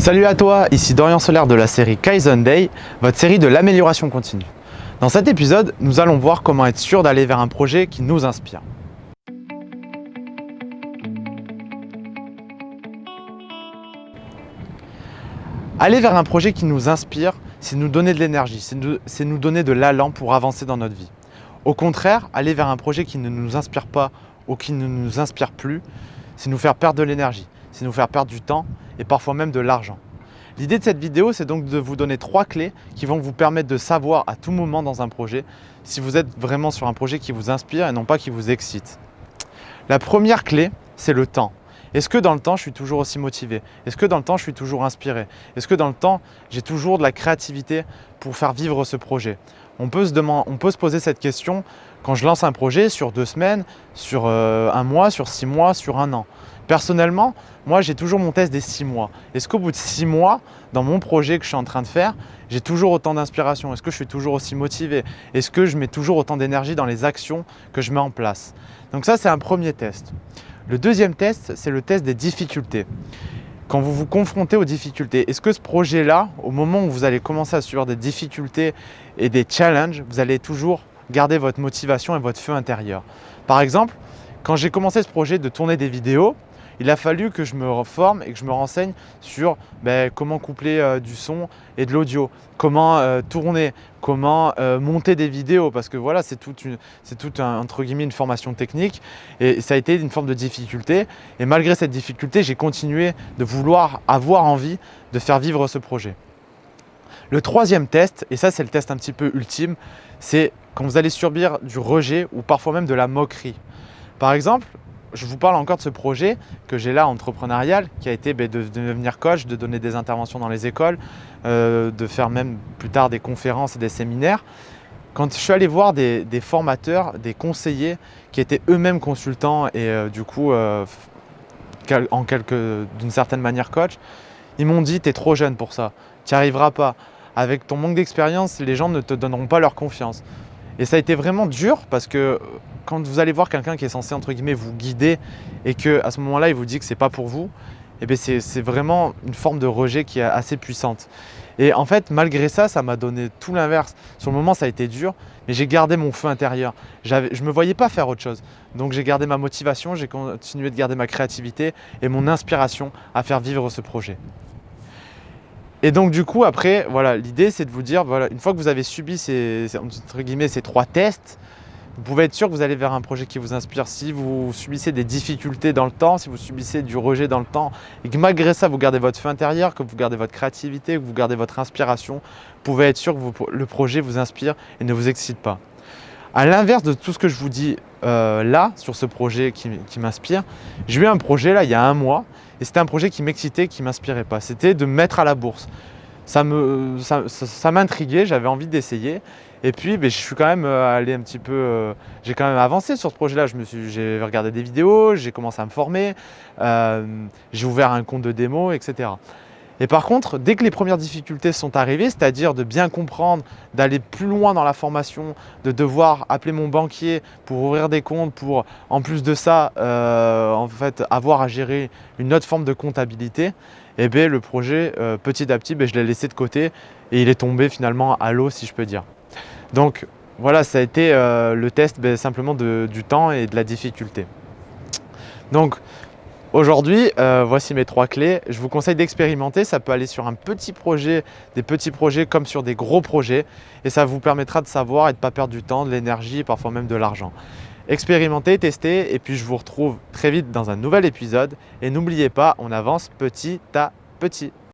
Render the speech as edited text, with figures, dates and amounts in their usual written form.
Salut à toi, ici Dorian Solaire de la série Kaizen Day, votre série de l'amélioration continue. Dans cet épisode, nous allons voir comment être sûr d'aller vers un projet qui nous inspire. Aller vers un projet qui nous inspire, c'est nous donner de l'énergie, c'est nous donner de l'élan pour avancer dans notre vie. Au contraire, aller vers un projet qui ne nous inspire pas ou qui ne nous inspire plus, c'est nous faire perdre de l'énergie, c'est nous faire perdre du temps et parfois même de l'argent. L'idée de cette vidéo, c'est donc de vous donner 3 clés qui vont vous permettre de savoir à tout moment dans un projet si vous êtes vraiment sur un projet qui vous inspire et non pas qui vous excite. La première clé, c'est le temps. Est-ce que dans le temps, je suis toujours aussi motivé? Est-ce que dans le temps, je suis toujours inspiré? Est-ce que dans le temps, j'ai toujours de la créativité pour faire vivre ce projet? On peut se poser cette question quand je lance un projet sur 2 semaines, sur 1 mois, sur 6 mois, sur 1 an. Personnellement, moi j'ai toujours mon test des 6 mois. Est-ce qu'au bout de 6 mois, dans mon projet que je suis en train de faire, j'ai toujours autant d'inspiration? Est-ce que je suis toujours aussi motivé? Est-ce que je mets toujours autant d'énergie dans les actions que je mets en place? Donc ça, c'est un premier test. Le deuxième test, c'est le test des difficultés. Quand vous vous confrontez aux difficultés, est-ce que ce projet-là, au moment où vous allez commencer à subir des difficultés et des challenges, vous allez toujours garder votre motivation et votre feu intérieur? Par exemple, quand j'ai commencé ce projet de tourner des vidéos, il a fallu que je me reforme et que je me renseigne sur comment coupler du son et de l'audio, comment tourner, comment monter des vidéos, parce que voilà, c'est tout entre guillemets une formation technique et ça a été une forme de difficulté. Et malgré cette difficulté, j'ai continué de vouloir avoir envie de faire vivre ce projet. Le troisième test, et ça c'est le test un petit peu ultime, c'est quand vous allez subir du rejet ou parfois même de la moquerie. Par exemple, je vous parle encore de ce projet que j'ai là entrepreneurial qui a été de devenir coach, de donner des interventions dans les écoles, de faire même plus tard des conférences et des séminaires. Quand je suis allé voir des formateurs, des conseillers qui étaient eux-mêmes consultants et d'une certaine manière coach, ils m'ont dit: tu es trop jeune pour ça, tu n'y arriveras pas. Avec ton manque d'expérience, les gens ne te donneront pas leur confiance. Et ça a été vraiment dur parce que quand vous allez voir quelqu'un qui est censé entre guillemets vous guider et qu'à ce moment-là il vous dit que c'est pas pour vous, c'est vraiment une forme de rejet qui est assez puissante. Et en fait, malgré ça, ça m'a donné tout l'inverse. Sur le moment, ça a été dur, mais j'ai gardé mon feu intérieur. Je ne me voyais pas faire autre chose. Donc j'ai gardé ma motivation, j'ai continué de garder ma créativité et mon inspiration à faire vivre ce projet. Et donc du coup, après, voilà, l'idée c'est de vous dire, voilà, une fois que vous avez subi entre guillemets, ces 3 tests, vous pouvez être sûr que vous allez vers un projet qui vous inspire. Si vous subissez des difficultés dans le temps, si vous subissez du rejet dans le temps et que malgré ça, vous gardez votre feu intérieur, que vous gardez votre créativité, que vous gardez votre inspiration, vous pouvez être sûr que le projet vous inspire et ne vous excite pas. À l'inverse de tout ce que je vous dis là, sur ce projet qui m'inspire, j'ai eu un projet là il y a 1 mois et c'était un projet qui m'excitait, qui ne m'inspirait pas. C'était de me mettre à la bourse. Ça m'intriguait, j'avais envie d'essayer. Et puis je suis quand même allé un petit peu, j'ai quand même avancé sur ce projet-là. J'ai regardé des vidéos, j'ai commencé à me former, j'ai ouvert un compte de démo, etc. Et par contre, dès que les premières difficultés sont arrivées, c'est-à-dire de bien comprendre, d'aller plus loin dans la formation, de devoir appeler mon banquier pour ouvrir des comptes, pour en plus de ça, en fait, avoir à gérer une autre forme de comptabilité, le projet, petit à petit, je l'ai laissé de côté et il est tombé finalement à l'eau, si je peux dire. Donc voilà, ça a été le test simplement du temps et de la difficulté. Donc aujourd'hui, voici mes 3 clés. Je vous conseille d'expérimenter. Ça peut aller sur un petit projet, des petits projets comme sur des gros projets. Et ça vous permettra de savoir et de ne pas perdre du temps, de l'énergie et parfois même de l'argent. Expérimentez, testez et puis je vous retrouve très vite dans un nouvel épisode. Et n'oubliez pas, on avance petit à petit.